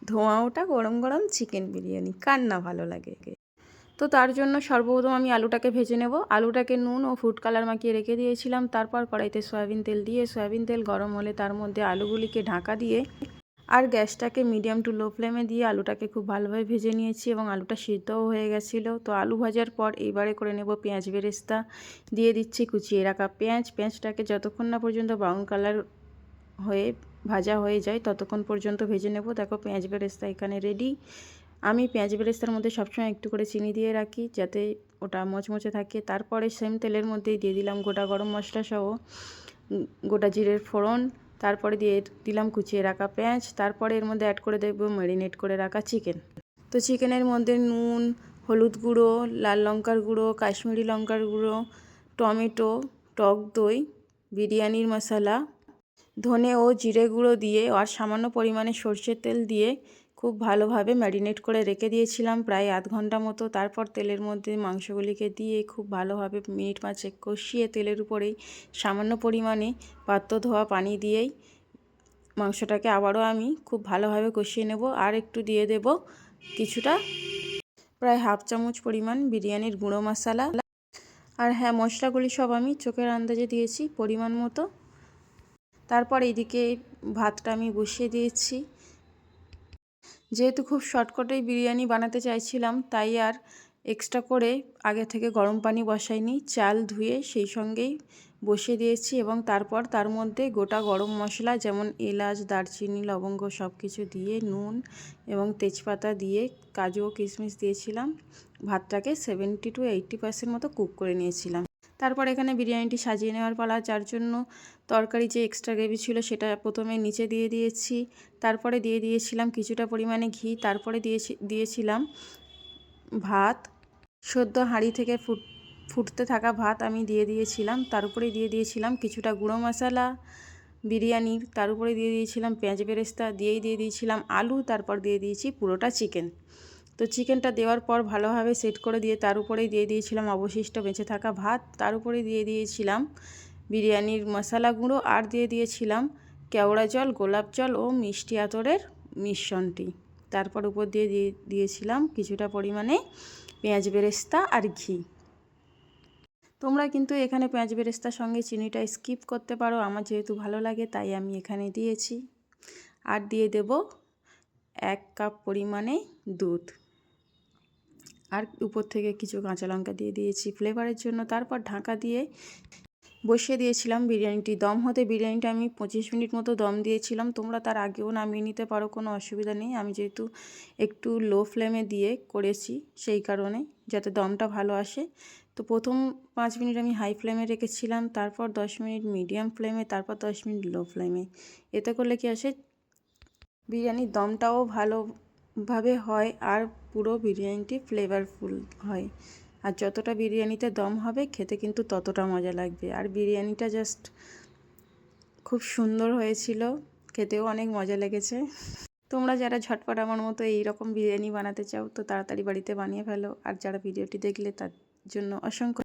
ধোঁয়া ওঠা গরম গরম চিকেন বিরিয়ানি কার না ভালো লাগে। তো তার জন্য সর্বপ্রথম আমি আলুটাকে ভেজে নেব। আলুটাকে নুন ও ফুড কালার মাখিয়ে রেখে দিয়েছিলাম। তারপর কড়াইতে সয়াবিন তেল দিয়ে সয়াবিন তেল গরম হলে তার মধ্যে আলুগুলিকে ঢাকা দিয়ে আর গ্যাসটাকে মিডিয়াম টু লো ফ্লেমে দিয়ে আলুটাকে খুব ভালোভাবে ভেজে নিয়েছি এবং আলুটা সিদ্ধও হয়ে গেছিলো। তো আলু ভাজার পর এইবারে করে নেব পেঁয়াজ বেরেস্তা, দিয়ে দিচ্ছি কুচিয়ে রাখা পেঁয়াজটাকে যতক্ষণ না পর্যন্ত ব্রাউন কালার হয়ে ভাজা হয়ে যায় ততক্ষণ পর্যন্ত ভেজে নেব। দেখো পেঁয়াজ বেরেস্তা এখানে রেডি। আমি পেঁয়াজ বেরেস্তার মধ্যে সবসময় একটু করে চিনি দিয়ে রাখি যাতে ওটা মচমচে থাকে। তারপরে সেম তেলের মধ্যেই দিয়ে দিলাম গোটা গরম মশলা সহ গোটা জিরের ফোড়ন, তারপরে দিয়ে দিলাম কুচিয়ে রাখা পেঁয়াজ, তারপরে এর মধ্যে অ্যাড করে দেবো ম্যারিনেট করে রাখা চিকেন। তো চিকেনের মধ্যে নুন, হলুদ গুঁড়ো, লাল লঙ্কার গুঁড়ো, কাশ্মীরি লঙ্কার গুঁড়ো, টমেটো, টক দই, বিরিয়ানির মশলা, ধনে ও জিরে গুঁড়ো দিয়ে আর সামান্য পরিমাণে সরষের তেল দিয়ে খুব ভালোভাবে ম্যারিনেট করে রেখে দিয়েছিলাম প্রায় আধ ঘন্টা মতো। তারপর তেলের মধ্যে মাংসগুলিকে দিয়ে খুব ভালোভাবে মিনিট পাঁচেক কষিয়ে তেলের উপরেই সামান্য পরিমাণে পাত্র ধোয়া পানি দিয়েই মাংসটাকে আবারও আমি খুব ভালোভাবে কষিয়ে নেব। আর একটু দিয়ে দেব কিছুটা প্রায় হাফ চামচ পরিমাণ বিরিয়ানির গুঁড়ো মশলা। আর হ্যাঁ, মশলাগুলি সব আমি চোখের আন্দাজে দিয়েছি পরিমাণ মতো। তারপর এইদিকে ভাতটা আমি বসিয়ে দিয়েছি। যেহেতু খুব শর্টকাটেই বিরিয়ানি বানাতে চাইছিলাম তাই আর এক্সট্রা করে আগে থেকে গরম পানি বসাইনি, চাল ধুয়ে সেই সঙ্গেই বসিয়ে দিয়েছি এবং তারপর তার মধ্যে গোটা গরম মশলা যেমন এলাচ, দারচিনি, লবঙ্গ সব কিছু দিয়ে নুন এবং তেজপাতা দিয়ে কাজু ও কিশমিশ দিয়েছিলাম। ভাতটাকে 70 to 80% মতো কুক করে নিয়েছিলাম। তারপর এখানে বিরিয়ানিটি সাজিয়ে নেওয়ার পালা। যার জন্য তরকারি যে এক্সট্রা গ্রেভি ছিল সেটা প্রথমে নিচে দিয়ে দিয়েছি, তারপরে দিয়ে দিয়েছিলাম কিছুটা পরিমাণে ঘি, তারপরে দিয়েছিলাম ভাত, সদ্য হাঁড়ি থেকে ফুটতে থাকা ভাত আমি দিয়ে দিয়েছিলাম। তার উপরে দিয়ে দিয়েছিলাম কিছুটা গুঁড়ো মশলা বিরিয়ানির, তার উপরে দিয়ে দিয়েছিলাম পেঁয়াজ বেরেস্তা, দিয়ে দিয়েছিলাম আলু, তারপর দিয়ে দিয়েছি পুরোটা চিকেন। তো চিকেনটা দেওয়ার পর ভালোভাবে সেট করে দিয়ে তার উপরেই দিয়ে দিয়েছিলাম অবশিষ্ট বেঁচে থাকা ভাত, তার উপরে দিয়ে দিয়েছিলাম বিরিয়ানির মশলা গুঁড়ো আর দিয়ে দিয়েছিলাম কেওড়া জল, গোলাপ জল ও মিষ্টি আতরের মিশ্রণটি। তারপর উপর দিয়ে দিয়েছিলাম কিছুটা পরিমাণে পেঁয়াজ বেরেস্তা আর ঘি। তোমরা কিন্তু এখানে পেঁয়াজ বেরেস্তার সঙ্গে চিনিটা স্কিপ করতে পারো, আমার যেহেতু ভালো লাগে তাই আমি এখানে দিয়েছি। আর দিয়ে দেব 1 কাপ পরিমাণে দুধ, আর উপর থেকে কিছু কাঁচা লঙ্কা দিয়ে দিয়েছি ফ্লেভারের জন্য। তারপর ঢাকা দিয়ে বসিয়ে দিয়েছিলাম বিরিয়ানিটি দম হতে। বিরিয়ানিটা আমি 25 মিনিট মতো দম দিয়েছিলাম, তোমরা তার আগেও নামিয়ে নিতে পারো, কোনো অসুবিধা নেই। আমি যেহেতু একটু লো ফ্লেমে দিয়ে করেছি সেই কারণে যাতে দমটা ভালো আসে। তো প্রথম 5 মিনিট আমি হাই ফ্লেমে রেখেছিলাম, তারপর 10 মিনিট মিডিয়াম ফ্লেমে, তারপর 10 মিনিট লো ফ্লেমে। এতে করলে কি আসে, বিরিয়ানির দমটাও ভালোভাবে হয় আর পুরো বিরিয়ানিটি ফ্লেভারফুল হয়। আর যতটা বিরিয়ানিতে দম হবে খেতে কিন্তু ততটা মজা লাগবে। আর বিরিয়ানিটা জাস্ট খুব সুন্দর হয়েছিল, খেতেও অনেক মজা লেগেছে। তোমরা যারা ঝটপট আমার মতো এই রকম বিরিয়ানি বানাতে চাও তো তাড়াতাড়ি বাড়িতে বানিয়ে ফেলো। আর যারা ভিডিওটি দেখলে তার জন্য অসংখ্য